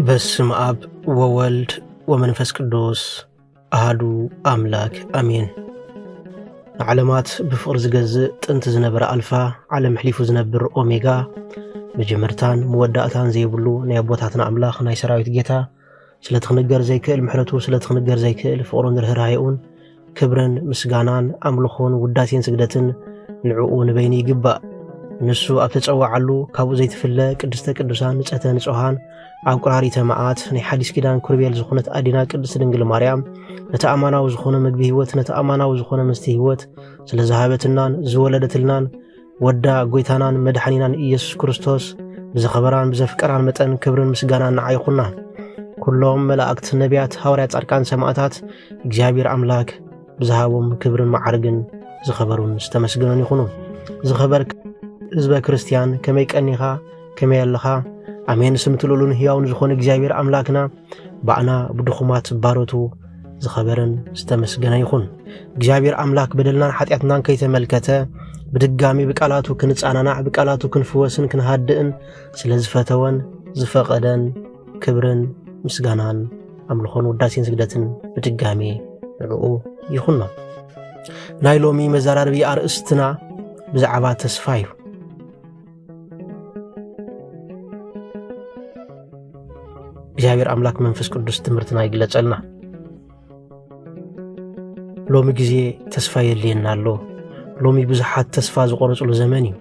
በስመ አብ ወወልድ ወመንፈስ ቅዱስ አሐዱ አምላክ አሜን። ዓለማት ብፍቅር ዝገዝእ ጥንቲ ዝነበረ አልፋ ዓለም ሕሊፉ ዝነብር ኦሜጋ መጀመርታን መወዳእታን ዘይብሉ ናይ አቦታትና አምላኽ ናይ ሰራዊት ጌታ ስለትኽንገር ዘይክእል ምሕረቱ ስለትኽንገር ዘይክእል ፍቅሩን ርህራሄኡን ክብረን ምስጋናን አምልኾን ውዳሴን ስግደትን ንዕኡ ንበይኒ ይግባእ። ንሱ ኣብ ተጸዋዓሉ ካብኡ ዘይትፍለ ቅድስተ ቅዱሳን ንጸተ ንጹሃን ኣብ ቁራሪተ መዓት ናይ ሓዲስ ኪዳን ኩርቤል ዝኾነት ኣዲና ቅድስቲ ድንግል ማርያም ነቲ ኣማናዊ ዝኾነ ምግቢ ህይወት ነቲ ኣማናዊ ዝኾነ መስቲ ህይወት ስለ ዝሃበትናን ዝወለደትልናን ወዳ ጎይታናን መድሓኒናን ኢየሱስ ክርስቶስ ብዘኸበራን ብዘፍቀራን መጠን ክብርን ምስጋናን ንዓይኹና። ኩሎም መላእክት ነቢያት ሐዋርያት ጻድቃን ሰማዕታት እግዚአብሔር አምላክ ብዝሃቦም ክብርን ማዕርግን ዝኸበሩን ዝተመስገኑን ይኹኑ። ዝኸበር ህዝበ ክርስቲያን ከመይ ቀኒኻ ከመይ ኣለኻ አሜን ስምትሉሉን ሕያውን ዝኾነ እግዚአብሔር አምላክና ባዕና ብድኹማት ባሮቱ ዝኸበረን ዝተመስገነ ይኹን። እግዚአብሔር አምላክ በደልናን ኃጢአትናን ከይተመልከተ ብድጋሚ ብቃላቱ ክንጻናናዕ ብቃላቱ ክንፍወስን ክንሃድእን ስለ ዝፈተወን ዝፈቐደን ክብርን ምስጋናን አምልኾን ውዳሴን ስግደትን ብድጋሚ ንዕኡ ይኹንና። ናይ ሎሚ መዘራርቢ አርእስትና ብዛዕባ ተስፋ እዩ። እግዚአብሔር አምላክ መንፈስ ቅዱስ ትምህርትና ይግለጸልና። ሎሚ ጊዜ ተስፋ የልየና ኣሎ። ሎሚ ብዙሓት ተስፋ ዝቆረጽሉ ዘመን እዩ።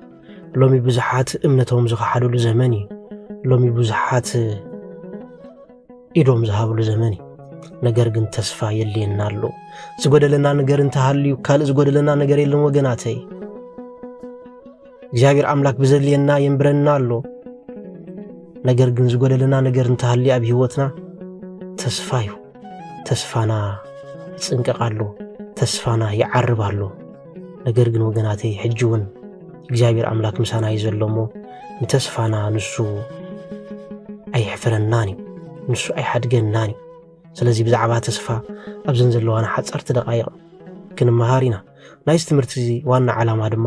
ሎሚ ብዙሓት እምነቶም ዝኸሓደሉ ዘመን እዩ። ሎሚ ብዙሓት ኢዶም ዝሃብሉ ዘመን እዩ። ነገር ግን ተስፋ የልየና ኣሎ። ዝጎደለና ነገር እንተሃልዩ ካልእ ዝጎደለና ነገር የለን ወገናተይ። እግዚአብሔር አምላክ ብዘልየና የንብረና ኣሎ። ነገር ግን ዝጎደለና ነገር እንተሃልዩ ኣብ ህይወትና ተስፋ እዩ። ተስፋና ይጽንቀቃሉ፣ ተስፋና ይዓርባሉ። ነገር ግን ወገናተይ ሕጂ እውን እግዚአብሔር አምላክ ምሳና እዩ ዘሎ እሞ ንተስፋና ንሱ ኣይሕፍረናን እዩ፣ ንሱ ኣይሓድገናን እዩ። ስለዚ ብዛዕባ ተስፋ ኣብዘን ዘለዋና ሓፀርቲ ደቃይቕ ክንመሃር ኢና። ናይዚ ትምህርቲ እዚ ዋና ዓላማ ድማ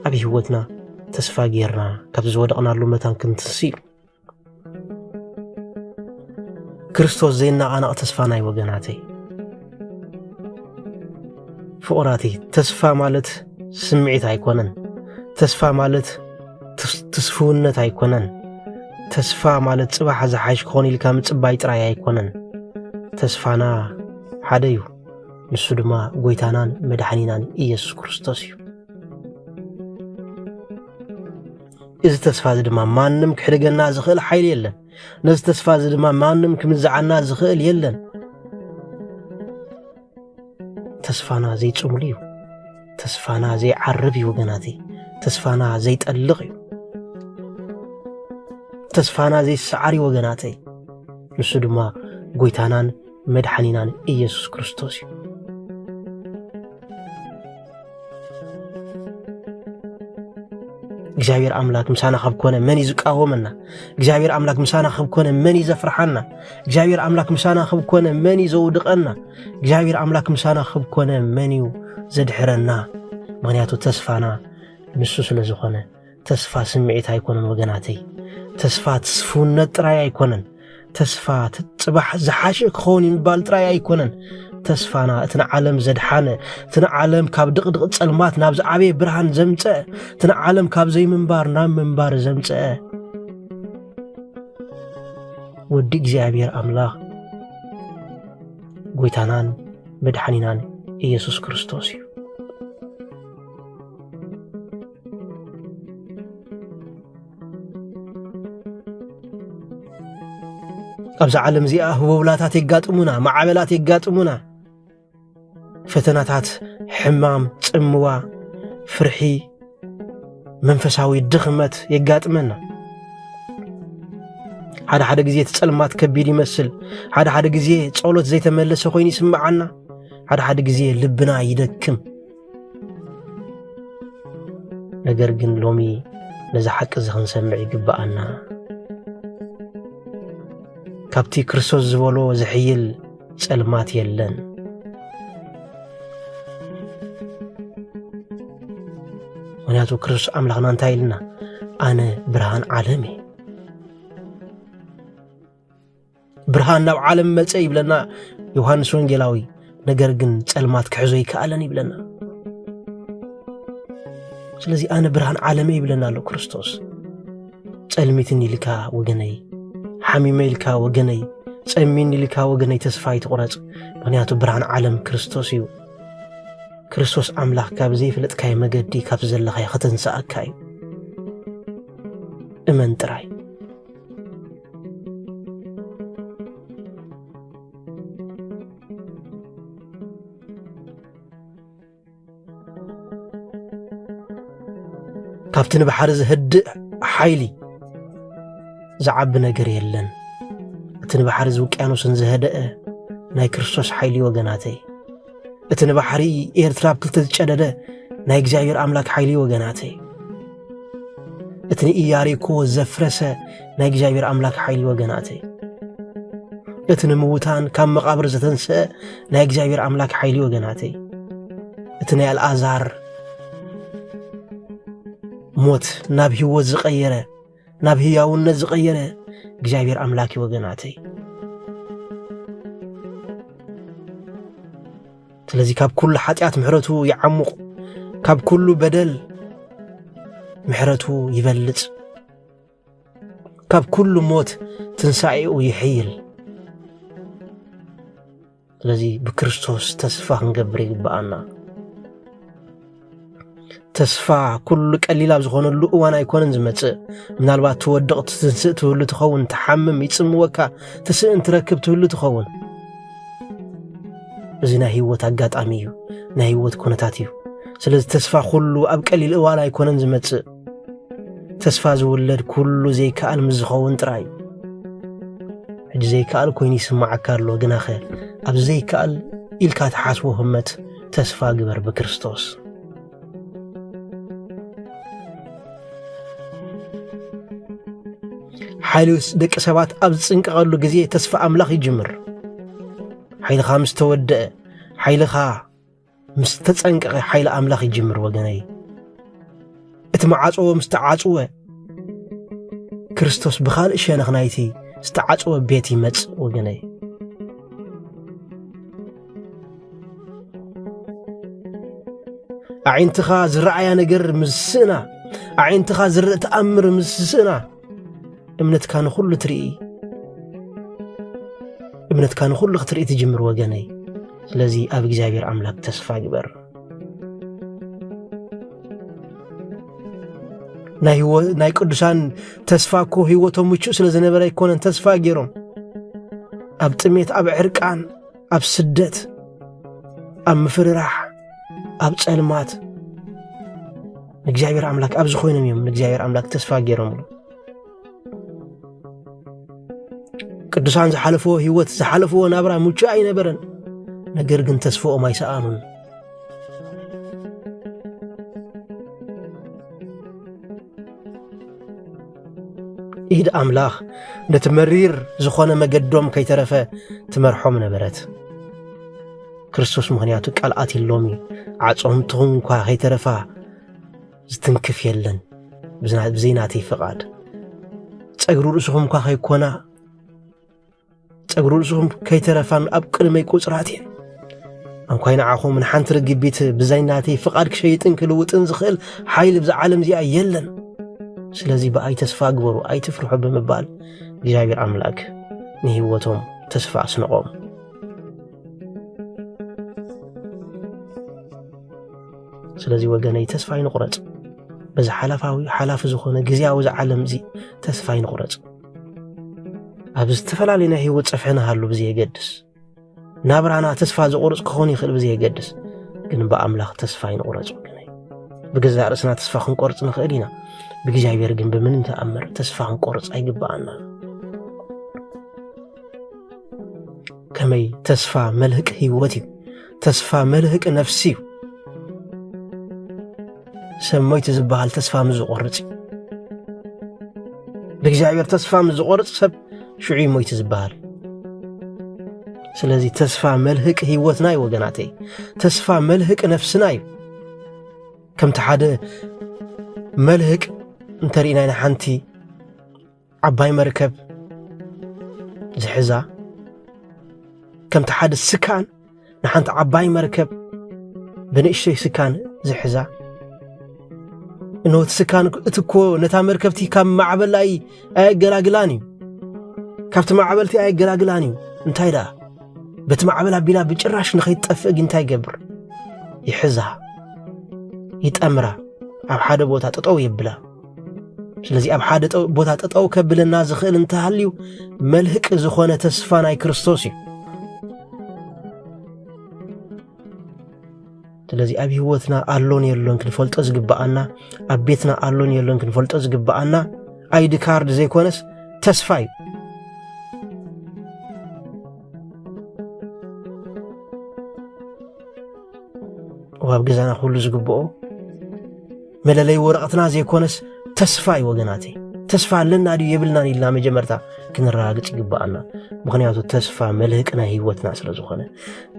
ኣብ ህይወትና ተስፋ ጌርና ካብ ዝወደቕናሉ መታን ክንትንሲ እዩ። ክርስቶስ ዘይናቓናቕ ተስፋና እዩ ወገናተይ። ፍቑራተይ ተስፋ ማለት ስምዒት ኣይኮነን። ተስፋ ማለት ትስፍውነት ኣይኮነን። ተስፋ ማለት ጽባሕ ዝሓሽ ክኾን ኢልካ ምጽባይ ጥራይ ኣይኮነን። ተስፋና ሓደ እዩ። ንሱ ድማ ጎይታናን መድሓኒናን ኢየሱስ ክርስቶስ እዩ። እዚ ተስፋ እዚ ድማ ማንም ክሕድገና ዝኽእል ሓይሊ የለን። ነዚ ተስፋ እዚ ድማ ማንም ክምዝዓና ዝኽእል የለን። ተስፋና ዘይጽሙሉ እዩ። ተስፋና ዘይዓርብ እዩ ወገናተይ። ተስፋና ዘይጠልቕ እዩ። ተስፋና ዘይሰዓር እዩ ወገናተይ። ንሱ ድማ ጎይታናን መድሓኒናን ኢየሱስ ክርስቶስ እዩ። እግዚአብሔር አምላክ ምሳና ኸብ ኮነ መን ይዝቃወመና? እግዚአብሔር አምላክ ምሳና ኸብ ኮነ መን ይዘፍርሓና? እግዚአብሔር አምላክ ምሳና ኸብ ኮነ መን ይዘውድቐና? እግዚአብሔር አምላክ ምሳና ኸብ ኮነ መን እዩ ዘድሕረና? ምክንያቱ ተስፋና ንሱ ስለ ዝኾነ ተስፋ ስምዒት ኣይኮነን ወገናተይ። ተስፋ ትስፍውነት ጥራይ ኣይኮነን። ተስፋ ጽባሕ ዝሓሽእ ክኸውን ይምባል ጥራይ ኣይኮነን። ተስፋና እቲ ንዓለም ዘድሓነ እቲ ንዓለም ካብ ድቕድቕ ጸልማት ናብ ዝዓበየ ብርሃን ዘምጽአ እቲ ንዓለም ካብ ዘይምንባር ናብ ምንባር ዘምጽአ ወዲ እግዚአብሔር አምላኽ ጎይታናን መድሓኒናን ኢየሱስ ክርስቶስ እዩ። ኣብዚ ዓለም እዚኣ ህቡብላታት የጋጥሙና፣ ማዕበላት የጋጥሙና፣ ፈተናታት፣ ሕማም፣ ጽምዋ፣ ፍርሒ፣ መንፈሳዊ ድኽመት የጋጥመና። ሓደ ጊዜ ተጸልማት ከቢድ ይመስል፣ ሓደ ጊዜ ጸሎት ዘይተመለሰ ኮይኑ ይስምዓና፣ ሓደ ጊዜ ልብና ይደክም። ነገር ግን ሎሚ ነዚ ሓቂ እዚ ክንሰምዕ ይግባአና። ካብቲ ክርስቶስ ዝበሎ ዝሕይል ጸልማት የለን። ምክንያቱ ክርስቶስ አምላኽና እንታይ ኢልና? ኣነ ብርሃን ዓለም እየ። ብርሃን ናብ ዓለም መጽ ይብለና ዮሐንስ ወንጌላዊ ነገር ግን ጸልማት ክሕዞ ይከኣለን ይብለና ስለዚህ ኣነ ብርሃን ዓለም ይብለና ኣሎ ክርስቶስ ጸልሚትን ይልካ ወገነይ ሓሚመ ይልካ ወገነይ ጸሚን ይልካ ወገነይ ተስፋ ይትቆረጽ ምክንያቱ ብርሃን ዓለም ክርስቶስ እዩ ክርስቶስ ኣምላኽ ካብ ዘይፍለጥካይ መገዲ ካብ ዘለኻይ ከተንሳኣካ እዩ እመን ጥራይ ካብቲ ንባሕሪ ዝህድእ ሓይሊ ዝዓቢ ነገር የለን እቲ ንባሕሪ ዝውቅያኖስን ዝህደአ ናይ ክርስቶስ ሓይሊ ወገናተይ እቲ ንባሕሪ ኤርትራ ብክልተ ዝጨደደ ናይ እግዚአብሔር ኣምላክ ሓይሊ ወገናተይ እቲ ንኢያሪኮ ዘፍረሰ ናይ እግዚአብሔር ኣምላክ ሓይሊ ወገናተይ እቲ ንምውታን ካብ መቃብር ዘተንስአ ናይ እግዚአብሔር ኣምላክ ሓይሊ ወገናተይ እቲ ናይ አልዓዛር ሞት ናብ ህይወት ዝቀየረ ናብ ህያውነት ዝቀየረ እግዚአብሔር ኣምላክ ወገናተይ ስለዚ ካብ ኩሉ ኃጢአት ምሕረቱ ይዓሙቕ ካብ ኩሉ በደል ምሕረቱ ይበልጽ ካብ ኩሉ ሞት ትንሳኤኡ ይሕይል ስለዚ ብክርስቶስ ተስፋ ክንገብር ይግባአና ተስፋ ኩሉ ቀሊል ኣብ ዝኾነሉ እዋን ኣይኮነን ዝመጽእ ምናልባት ትወድቕ ትንስእ ትብሉ ትኸውን ተሓምም ይጽምወካ ትስእን ትረክብ ትብሉ ትኸውን እዚ ናይ ህይወት አጋጣሚ እዩ ናይ ህይወት ኩነታት እዩ ስለዚ ተስፋ ኩሉ ኣብ ቀሊል እዋን ኣይኮነን ዝመጽእ ተስፋ ዝውለድ ኩሉ ዘይከኣል ምዝኸውን ጥራይ ሕጂ ዘይከኣል ኮይኑ ይስማዓካ ኣሎ ግናኸ ኣብ ዘይከኣል ኢልካ ተሓስቦ ህመት ተስፋ ግበር ብክርስቶስ ሓይሉስ ደቂ ሰባት ኣብ ዝጽንቀቐሉ ግዜ ተስፋ ኣምላኽ ይጅምር ሓይልኻ ምስ ተወድአ ሓይልኻ ምስ ተጸንቀቐ ሓይሊ ኣምላኽ ይጅምር ወገነይ እቲ መዓጽወ ምስ ተዓጽወ ክርስቶስ ብኻልእ ሸነኽ ናይቲ ዝተዓጽወ ቤት ይመጽእ ወገነይ ኣዒንትኻ ዝረኣያ ነገር ምስስእና ኣዒንትኻ ዝርእ ተኣምር ምስስእና እምነትካ ንኹሉ ትርኢ እምነትካ ንኹሉ ክትርኢ ትጅምር ወገነይ ስለዚ ኣብ እግዚአብሔር ኣምላክ ተስፋ ግበር ናይ ቅዱሳን ተስፋ እኮ ህይወቶም ምቹእ ስለ ዝነበረ ኣይኮነን ተስፋ ገይሮም ኣብ ጥሜት ኣብ ዕርቃን ኣብ ስደት ኣብ ምፍርራሕ ኣብ ጸልማት ንእግዚአብሔር ኣምላክ ኣብ ዝኾይኖም እዮም ንእግዚአብሔር ኣምላክ ተስፋ ገይሮም ቅዱሳን ዝሓለፈዎ ህይወት ዝሓለፈዎ ናብራ ምቹእ ኣይነበረን ነገር ግን ተስፋኦም ኣይሰኣኑን ኢድ ኣምላኽ ነቲ መሪር ዝኾነ መገዶም ከይተረፈ ትመርሖም ነበረት ክርስቶስ ምኽንያቱ ቃልኣት ኢሎም ዓጾምትኹም እኳ ከይተረፋ ዝትንክፍ የለን ብዘይናተይ ፍቓድ ጸጉሩ ርእስኹም እኳ ከይኮና ጸጉሩ ርእስኹም ከይተረፋን ኣብ ቅድመይ ቁጽራት እየ እንኳይ ንዓኹም ንሓንቲ ርግቢት ብዘይናተይ ፍቓድ ክሸይጥን ክልውጥን ዝኽእል ሓይሊ ብዛ ዓለም እዚኣ የለን ስለዚ ብኣይ ተስፋ ግበሩ ኣይትፍርሑ ብምባል እግዚአብሔር ኣምላክ ንህይወቶም ተስፋ ኣስነቖም ስለዚ ወገነይ ተስፋ ይንቁረጽ በዚ ሓላፊ ዝኾነ ግዚያዊ ዝዓለም እዚ ተስፋ ይንቁረጽ ኣብ ዝተፈላለዩ ናይ ህይወት ጸፍሕና ሃሉ ብዘየገድስ ናብራና ተስፋ ዝቆርጽ ክኾን ይኽእል ብዘየገድስ ግን በኣምላኽ ተስፋ ይንቁረጽ ወገነይ ብገዛእ ርእስና ተስፋ ክንቆርጽ ንኽእል ኢና ብእግዚአብሔር ግን ብምንም ተኣምር ተስፋ ክንቆርጽ ኣይግባአና ከመይ ተስፋ መልህቅ ህይወት እዩ ተስፋ መልህቅ ነፍሲ እዩ ሰብ ሞይቱ ዝበሃል ተስፋ ምዝቆርጽ ብእግዚአብሔር ተስፋ ምዝቆርጽ ሰብ ሽዑ ሞይቱ ዝበሃል ስለዚ ተስፋ መልህቅ ህይወትና እዩ ወገናተይ ተስፋ መልህቅ ነፍስና እዩ ከምቲ ሓደ መልህቅ እንተሪእና ኢና ሓንቲ ዓባይ መርከብ ዝሕዛ كم تحد السكان نحنت عباي مركب بنقشي سكان زحزة إنه السكان تكو نتا مركبتي كم معبل أي جراجلاني كفت معبلتي أي جراجلاني انتي دا بتمعبلها بلا بجراش نخيط تفق انتي جبر يحزها يتأمره أب حدا بوتا تطو يبلا ስለዚህ ኣብ ሓደ ቦታ ተጠው ከብልና ዝኽእል እንተሃልዩ መልህቅ ዝኾነ ተስፋ ናይ ክርስቶስ እዩ ስለዚህ ኣብ ህይወትና ኣሎን የሎን ክንፈልጦ ዝግባአና ኣብ ቤትና ኣሎን የሎን ክንፈልጦ ዝግባአና አይዲ ካርድ ዘይኮነስ ተስፋ እዩ ወብ ገዛና ሁሉ ዝግባኦ መለለይ ወረቀትና ዘይኮነስ ተስፋይ ወገናቴ ተስፋ ለና ዲ የብልና ኢልና መጀመርታ ክንራግጽ ይግባአና ምክንያቱ ተስፋ መልህቅ ናይ ህይወትና ስለዝኾነ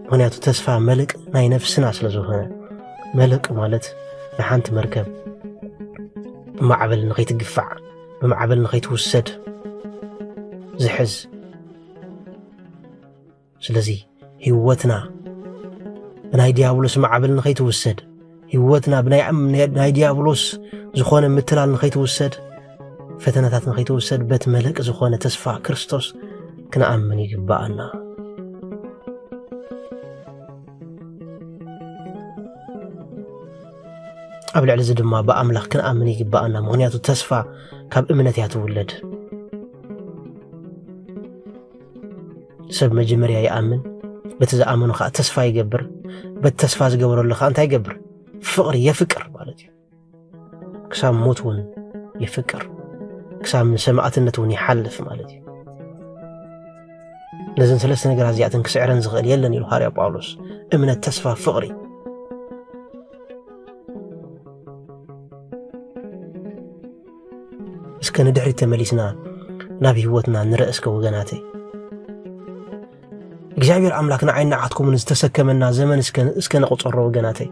ምክንያቱ ተስፋ መልህቅ ናይ ነፍስና ስለዝኾነ መልህቅ ማለት ንሓንቲ መርከብ ማዕበል ንኸይትግፋዕ በማዕበል ንኸይትውሰድ ዝሕዝ ስለዚ ህይወትና ናይ ዲያብሎስ ማዕበል ንኸይትውሰድ ህይወትና ብናይ ዲያብሎስ ዝኾነ ምትላል ንኸይትውሰድ ፈተናታት ንኸይትውሰድ በት መልህቅ ዝኾነ ተስፋ ክርስቶስ ክንኣምን ይግባአና ኣብ ልዕሊ እዚ ድማ ብኣምላኽ ክንኣምን ይግባአና ምክንያቱ ተስፋ ካብ እምነት እያ ትውለድ ሰብ መጀመርያ ይኣምን በቲ ዝኣመኑ ከዓ ተስፋ ይገብር በቲ ተስፋ ዝገበረሉ ከዓ እንታይ ይገብር ፍቅሪ የፍቅር ማለት እዩ ክሳብ ሞት እውን ይፍቅር ክሳብ ሰማዕትነት እውን ይሓልፍ ማለት እዩ ለዘን ሰለስተ ነገራት እዚኣተን ክስዕረን ዝኽእል የለን ኢሉ ሐዋርያ ጳውሎስ እምነት ተስፋ ፍቅሪ እስከ ንድሕሪት ተመሊስና ናብ ህይወትና ንርእስከ ወገናተይ እግዚአብሔር አምላክ ንዓይና ዓትኩምን ዝተሰከመና ዘመን እስከ ነቁፀሮ ወገናተይ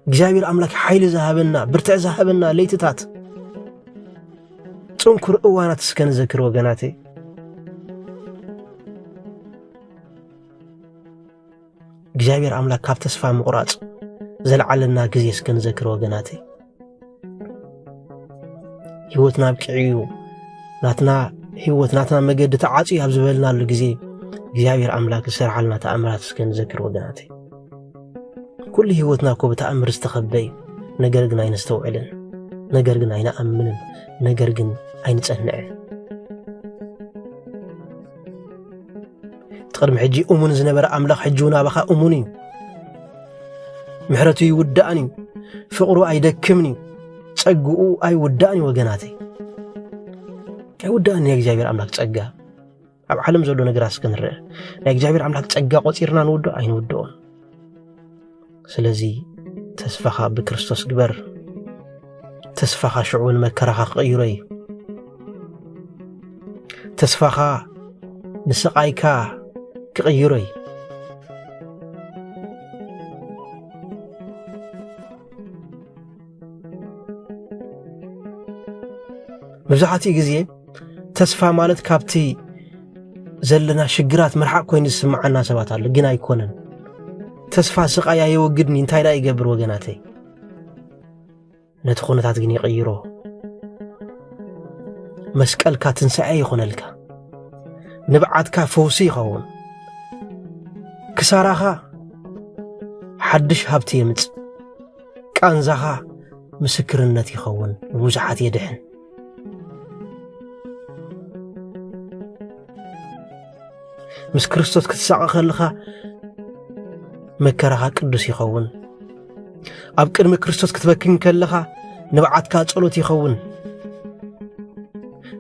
እግዚአብሔር አምላክ ኃይል ዘሃበና ብርትዕ ዘሃበና ለይትታት ጽንኩር እዋናት እስከን ዘክር ወገናቴ እግዚአብሔር አምላክ ካብ ተስፋ ምቁራጽ ዘለዓለና ጊዜ እስከን ዘክር ወገናቴ ህይወትና ብቅዕዩ ናትና ህይወት ናትና መገድ ተዓጽ ኣብ ዝበልናሉ ጊዜ እግዚአብሔር አምላክ ዝሰርሓልና ተኣምራት እስከን ዘክር ወገናቴ كل هيوتنا كو بتأمر استخبي نجرجن عين استوعلن نجرجن عين أمنن نجرجن عين تسنع تقدم حجي أمون زنبر أملاك حجونا بخا أموني محرتي يودعني فقرو أيدكمني تسقو أي ودعني وجناتي أي ودعني يا جابر أملاك تسقى أب حلم زلو نجراس كنره يا جابر أملاك تسقى قصيرنا نودو عين ودون ስለዚህ ተስፋኻ ብክርስቶስ ግበር ተስፋኻ ሽዑን መከራኻ ቀይሮይ ተስፋኻ ንስቃይካ ክቀይሮይ መብዛሕትኡ ግዜ ተስፋ ማለት ካብቲ ዘለና ሽግራት መርሓቅ ኮይኑ ዝስምዓና ሰባት አለ ግን አይኮነን ተስፋ ስቃያ ይወግድኒ እንታይ ላይ ይገብር ወገናተይ ነቲ ኩነታት ግን ይቀይሮ መስቀልካ ትንሳኤ ይኾነልካ ንብዓትካ ፈውሲ ይኸውን ክሳራኻ ሓድሽ ሃብቲ የምጽ ቃንዛኻ ምስክርነት ይኸውን ብዙሓት የድሕን ምስ ክርስቶስ ክትሳቀ ከለኻ መከራኻ ቅዱስ ይኸውን ኣብ ቅድሚ ክርስቶስ ክትበክን ከለኻ ንብዓትካ ጸሎት ይኸውን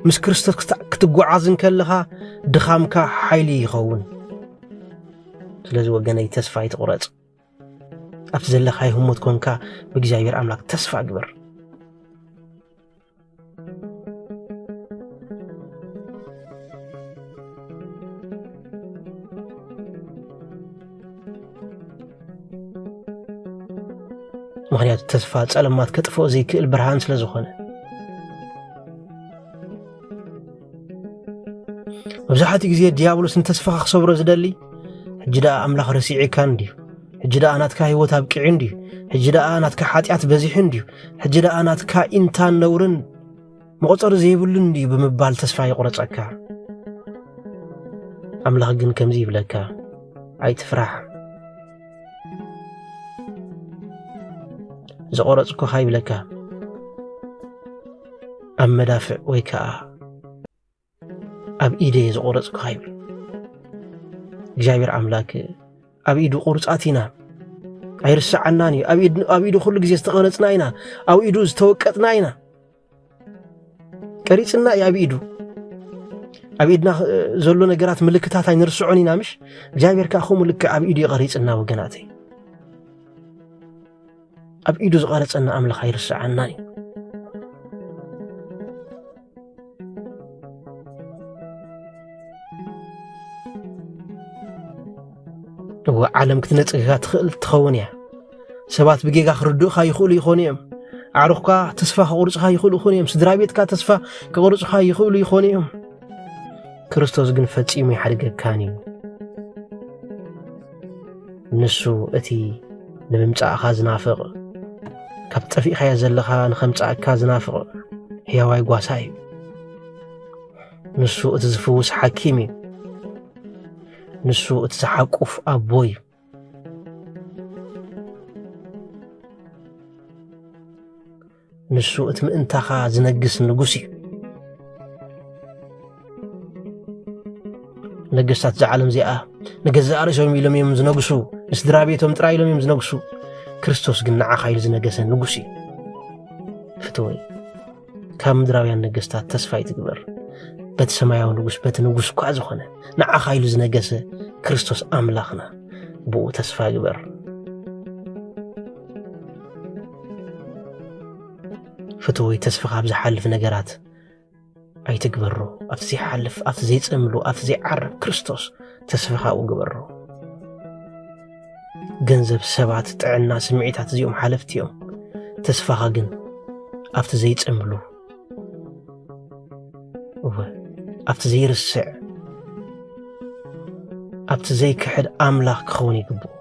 ምስ ክርስቶስ ክትጓዓዝን ከለኻ ድኻምካ ሓይሊ ይኸውን ስለዚ ወገነይ ተስፋ ይትቁረጽ ኣብቲ ዘለኻ ይህሞት ኮንካ ብእግዚአብሔር አምላክ ተስፋ ግበር ምክንያቱ ተስፋ ጸለማት ከጥፎ ዘይክእል ብርሃን ስለዝኾነ مبزحت جزية ديابلوس انتسفخ صبر زدلي حجدا أملاخ رسيعي كان ديو حجدا أناتك هيوتها بكعين ديو حجدا أناتك حاتيات بزيحين ديو حجدا أناتك إنتان نورن مقصر زيبولن ديو بمبال تسفاي قرصك أملاخ جن كم زيب لك أي تفرح زقرصك خايب لك أم مدافع ويكا أب إيدي زقرصك خايب جابر أملاك أب إيدو قرصاتنا أيرسع عناني أب إيدو كل جزء استقرصنا إنا أو إيدو استوقتنا إنا قريصنا يا أب إيدو أب إيدنا زلو نجرات ملكتات نرسعونينا مش جابر كأخو ملك أب إيدي قريصنا وجناتي أب إيدو زقرصنا أملاك أيرسع عناني وعالم كتنصغا تخون يا سبات بجيغا خردوخا يخول يخونيم عروخكا تسفا قرصخا يخول يخونيم سدرابيتكا تسفا كقرصخا يخول يخونيم ክርስቶስ ግን ፈጺሙ ይሓድገካኒ ንሱ እቲ ንምምጻእኻ ዝናፍቕ ካብ ጠፊእኻዮ ዘለኻ ንኸምጻእካ ዝናፍቕ ሕያዋይ ጓሳ እዩ ንሱ እቲ ዝፍውስ ሓኪም እዩ ንሱ እቲ ዝሓቁፍ ኣቦ እዩ ንሱ እቲ ምእንታኻ ዝነግስ ንጉስ እዩ ነገስታት ዝዓለም እዚኣ ንገዛእ ርእሶም ኢሎም እዮም ዝነግሱ ስድራ ቤቶም ጥራይ ኢሎም እዮም ዝነግሱ ክርስቶስ ግን ንዓኻ ኢሉ ዝነገሰ ንጉስ እዩ ፍትወይ ካብ ምድራውያን ነገስታት ተስፋ ይትግበር በቲ ሰማያዊ ንጉስ በቲ ንጉስ እኳ ዝኾነ ንዓኻ ኢሉ ዝነገሰ ክርስቶስ ኣምላኽና ብኡ ተስፋ ይግበር ፍትወይ ተስፋኻ ብዝሓልፍ ነገራት ኣይትግበሮ ኣብቲ ዘይሓልፍ ኣብቲ ዘይፅምሉ ኣብቲ ዘይዓርብ ክርስቶስ ተስፋኻ ውግበሮ ገንዘብ ሰባት ጥዕና ስምዒታት እዚኦም ሓለፍቲ እዮም ተስፋኻ ግን ኣብቲ ዘይፅምሉ ኣብቲ ዘይርስዕ ኣብቲ ዘይክሕድ ኣምላኽ ክኸውን ይግብኦ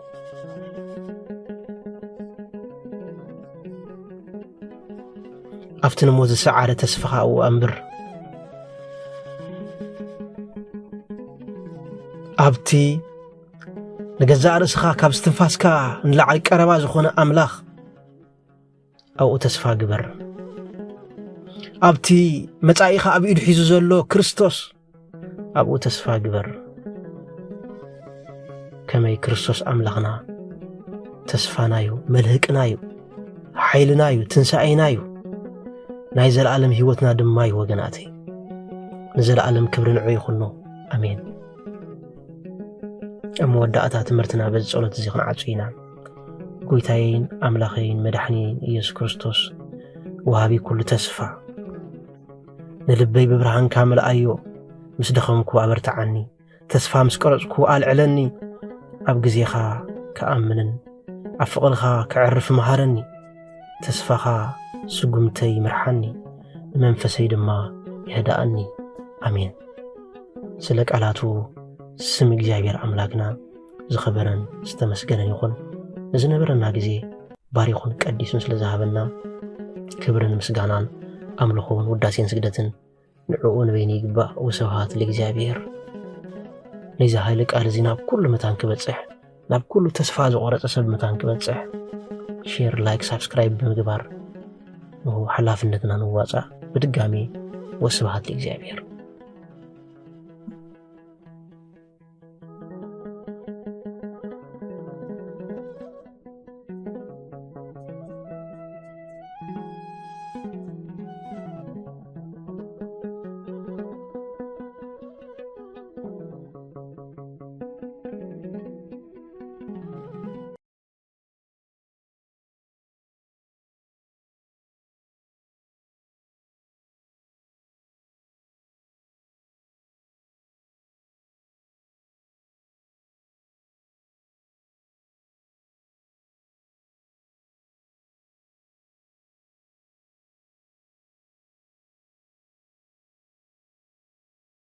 ኣብቲ ንሞ ዝሰዓረ ተስፋኻ እው ኣንብር ኣብቲ ንገዛእ ርእስኻ ካብ ስትንፋስካ ንላዕሊ ቀረባ ዝኾነ ኣምላኽ ኣብኡ ተስፋ ግበር ኣብቲ መጻኢኻ ኣብ ኢዱ ሒዙ ዘሎ ክርስቶስ ኣብኡ ተስፋ ግበር ከመይ ክርስቶስ ኣምላኽና ተስፋና እዩ መልህቅና እዩ ሓይልና እዩ ትንሣኤና እዩ ናይ ዘለዓለም ህይወትና ድማ እዩ ወገናተይ ንዘለዓለም ክብሪ ንዑ ይኹኖ ኣሜን መወዳእታ ትምህርትና በዚ ጸሎት እዚ ክንዓጽ ኢና ጎይታዬን ኣምላኸይን መድሓኒን ኢየሱስ ክርስቶስ ወሃቢ ኩሉ ተስፋ ንልበይ ብብርሃንካ መልኣዮ ምስ ደኸምኩ ኣበርትዓኒ ተስፋ ምስ ቀረጽኩ ኣልዕለኒ ኣብ ግዜኻ ከኣምንን ኣብ ፍቕርኻ ክዕርፍ መሃረኒ ተስፋኻ ስጉምተይ ምርሓኒ ንመንፈሰይ ድማ ይህዳእኒ ኣሜን ስለ ቃላቱ ስም እግዚአብሔር አምላክና ዝኸበረን ዝተመስገነን ይኹን ዝነበረና ጊዜ ባሪኹን ቀዲሱን ስለዝሃበና ክብርን ምስጋናን ኣምልኾን ውዳሴን ስግደትን ንዕኡ ንበይኒ ይግባእ ወስብሃት ለእግዚአብሔር ነዚ ኃይለ ቃል እዚ ናብ ኩሉ መታን ክበጽሕ ናብ ኩሉ ተስፋ ዝቆረጸ ሰብ መታን ክበጽሕ ሼር ላይክ ሰብስክራይብ ብምግባር ሓላፍነትና ንዋጻእ ብድጋሚ ወስብሃት ለእግዚአብሔር